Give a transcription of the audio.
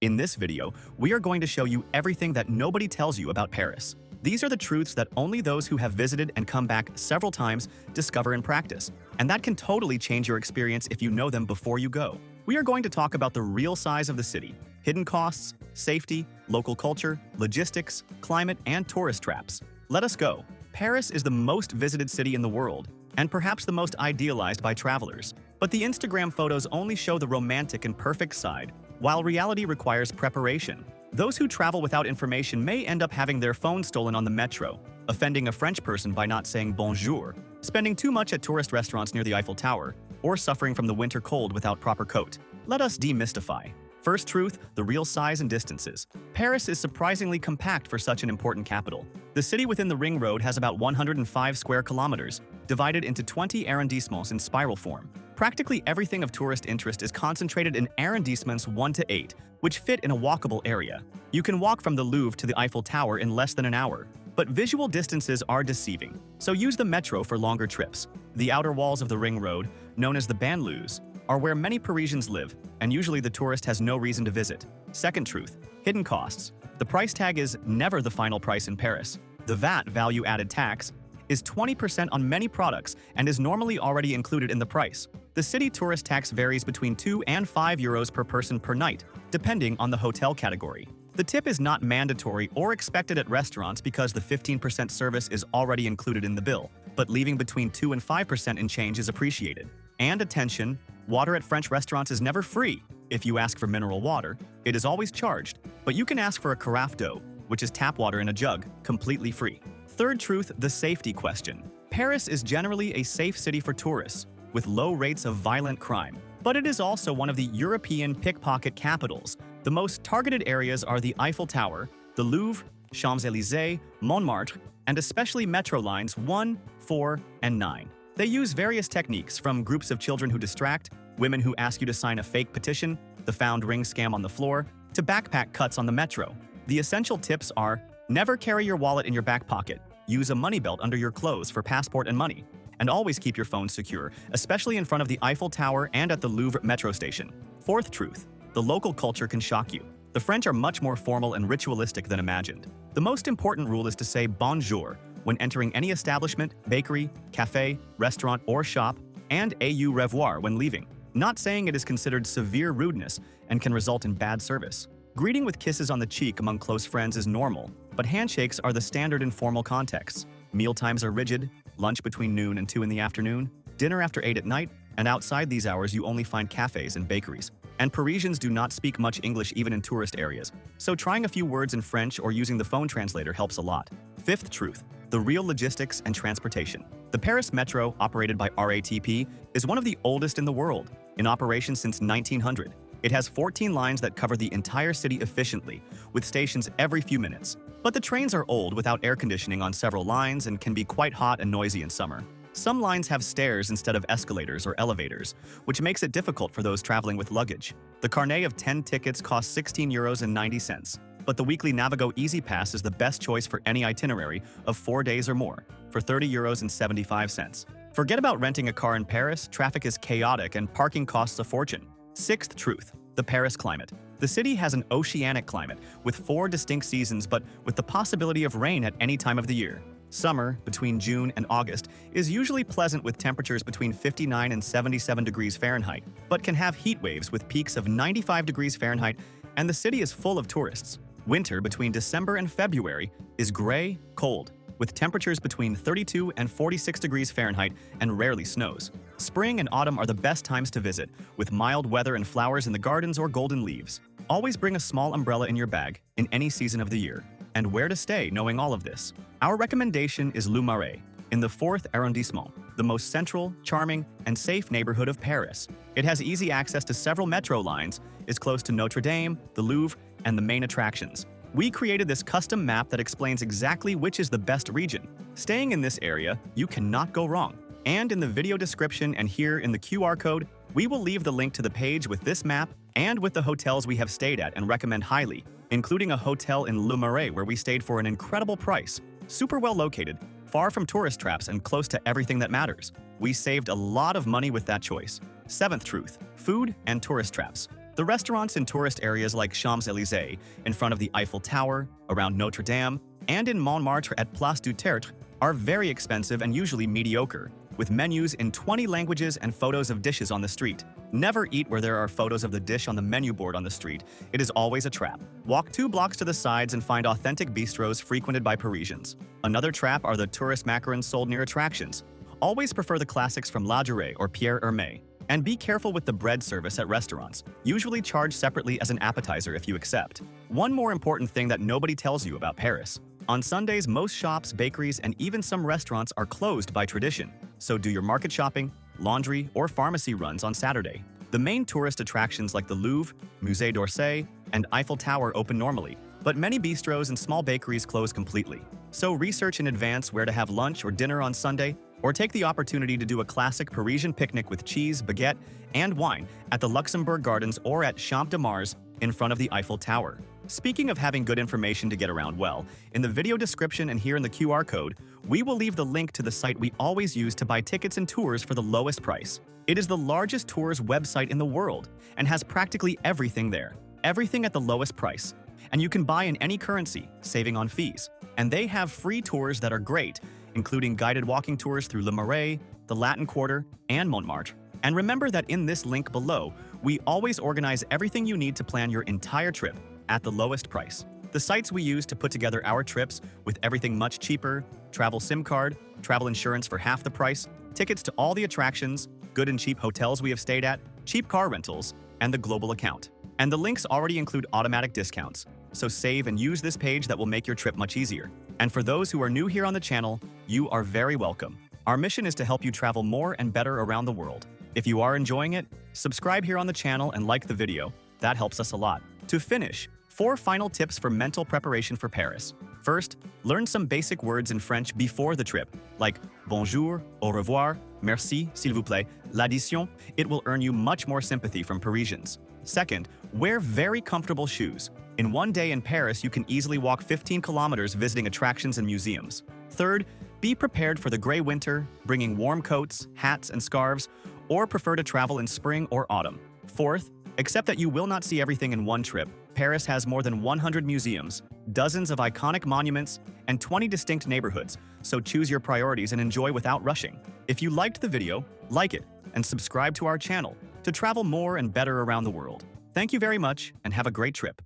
In this video, we are going to show you everything that nobody tells you about Paris. These are the truths that only those who have visited and come back several times discover in practice, and that can totally change your experience if you know them before you go. We are going to talk about the real size of the city, hidden costs, safety, local culture, logistics, climate, and tourist traps. Let us go. Paris is the most visited city in the world, and perhaps the most idealized by travelers. But the Instagram photos only show the romantic and perfect side, while reality requires preparation. Those who travel without information may end up having their phone stolen on the metro, offending a French person by not saying bonjour, spending too much at tourist restaurants near the Eiffel Tower, or suffering from the winter cold without proper coat. Let us demystify. First truth, the real size and distances. Paris is surprisingly compact for such an important capital. The city within the Ring Road has about 105 square kilometers, divided into 20 arrondissements in spiral form. Practically everything of tourist interest is concentrated in arrondissements 1 to 8, which fit in a walkable area. You can walk from the Louvre to the Eiffel Tower in less than an hour. But visual distances are deceiving, so use the metro for longer trips. The outer walls of the Ring Road, known as the banlieues, are where many Parisians live, and usually the tourist has no reason to visit. Second truth, hidden costs. The price tag is never the final price in Paris. The VAT, value-added tax, is 20% on many products and is normally already included in the price. The city tourist tax varies between 2 and 5 euros per person per night, depending on the hotel category. The tip is not mandatory or expected at restaurants because the 15% service is already included in the bill, but leaving between 2 and 5% in change is appreciated. And attention, water at French restaurants is never free. If you ask for mineral water, it is always charged, but you can ask for a carafe d'eau, which is tap water in a jug, completely free. Third truth, the safety question. Paris is generally a safe city for tourists, with low rates of violent crime. But it is also one of the European pickpocket capitals. The most targeted areas are the Eiffel Tower, the Louvre, Champs-Élysées, Montmartre, and especially metro lines 1, 4, and 9. They use various techniques, from groups of children who distract, women who ask you to sign a fake petition, the found ring scam on the floor, to backpack cuts on the metro. The essential tips are: never carry your wallet in your back pocket, use a money belt under your clothes for passport and money, and always keep your phone secure, especially in front of the Eiffel Tower and at the Louvre metro station. Fourth truth, the local culture can shock you. The French are much more formal and ritualistic than imagined. The most important rule is to say bonjour when entering any establishment, bakery, cafe, restaurant, or shop, and au revoir when leaving. Not saying it is considered severe rudeness and can result in bad service. Greeting with kisses on the cheek among close friends is normal, but handshakes are the standard in formal contexts. Meal times are rigid, lunch between noon and 2 in the afternoon, dinner after 8 at night, and outside these hours you only find cafes and bakeries. And Parisians do not speak much English even in tourist areas, so trying a few words in French or using the phone translator helps a lot. Fifth truth, the real logistics and transportation. The Paris Metro, operated by RATP, is one of the oldest in the world, in operation since 1900. It has 14 lines that cover the entire city efficiently, with stations every few minutes. But the trains are old, without air conditioning on several lines, and can be quite hot and noisy in summer. Some lines have stairs instead of escalators or elevators, which makes it difficult for those traveling with luggage. The carnet of 10 tickets costs 16 euros and 90 cents, but the weekly Navigo Easy Pass is the best choice for any itinerary of 4 days or more, for 30 euros and 75 cents. Forget about renting a car in Paris. Traffic is chaotic and parking costs a fortune. Sixth truth, the Paris climate. The city has an oceanic climate, with 4 distinct seasons but with the possibility of rain at any time of the year. Summer, between June and August, is usually pleasant with temperatures between 59 and 77 degrees Fahrenheit, but can have heat waves with peaks of 95 degrees Fahrenheit, and the city is full of tourists. Winter, between December and February, is gray, cold, with temperatures between 32 and 46 degrees Fahrenheit and rarely snows. Spring and autumn are the best times to visit, with mild weather and flowers in the gardens or golden leaves. Always bring a small umbrella in your bag in any season of the year. And where to stay knowing all of this? Our recommendation is Le Marais, in the 4th arrondissement, the most central, charming, and safe neighborhood of Paris. It has easy access to several metro lines, is close to Notre Dame, the Louvre, and the main attractions. We created this custom map that explains exactly which is the best region. Staying in this area, you cannot go wrong. And in the video description and here in the QR code, we will leave the link to the page with this map and with the hotels we have stayed at and recommend highly, including a hotel in Le Marais where we stayed for an incredible price. Super well located, far from tourist traps and close to everything that matters. We saved a lot of money with that choice. Seventh truth, food and tourist traps. The restaurants in tourist areas like Champs-Élysées, in front of the Eiffel Tower, around Notre Dame, and in Montmartre at Place du Tertre are very expensive and usually mediocre, with menus in 20 languages and photos of dishes on the street. Never eat where there are photos of the dish on the menu board on the street. It is always a trap. Walk 2 blocks to the sides and find authentic bistros frequented by Parisians. Another trap are the tourist macarons sold near attractions. Always prefer the classics from La Durée or Pierre Hermé. And be careful with the bread service at restaurants. Usually charge separately as an appetizer if you accept. One more important thing that nobody tells you about Paris. On Sundays, most shops, bakeries, and even some restaurants are closed by tradition. So do your market shopping, laundry, or pharmacy runs on Saturday. The main tourist attractions like the Louvre, Musée d'Orsay, and Eiffel Tower open normally, but many bistros and small bakeries close completely. So research in advance where to have lunch or dinner on Sunday, or take the opportunity to do a classic Parisian picnic with cheese, baguette, and wine at the Luxembourg Gardens or at Champ de Mars in front of the Eiffel Tower. Speaking of having good information to get around well, in the video description and here in the QR code, we will leave the link to the site we always use to buy tickets and tours for the lowest price. It is the largest tours website in the world and has practically everything there. Everything at the lowest price. And you can buy in any currency, saving on fees. And they have free tours that are great, including guided walking tours through Le Marais, the Latin Quarter, and Montmartre. And remember that in this link below, we always organize everything you need to plan your entire trip at the lowest price. The sites we use to put together our trips with everything much cheaper, travel SIM card, travel insurance for half the price, tickets to all the attractions, good and cheap hotels we have stayed at, cheap car rentals, and the global account. And the links already include automatic discounts, so save and use this page that will make your trip much easier. And for those who are new here on the channel, you are very welcome. Our mission is to help you travel more and better around the world. If you are enjoying it, subscribe here on the channel and like the video. That helps us a lot. To finish, 4 final tips for mental preparation for Paris. First, learn some basic words in French before the trip, like bonjour, au revoir, merci, s'il vous plaît, l'addition. It will earn you much more sympathy from Parisians. Second, wear very comfortable shoes. In one day in Paris, you can easily walk 15 kilometers visiting attractions and museums. Third, be prepared for the gray winter, bringing warm coats, hats, and scarves, or prefer to travel in spring or autumn. Fourth, accept that you will not see everything in one trip. Paris has more than 100 museums, dozens of iconic monuments, and 20 distinct neighborhoods, so choose your priorities and enjoy without rushing. If you liked the video, like it, and subscribe to our channel to travel more and better around the world. Thank you very much, and have a great trip.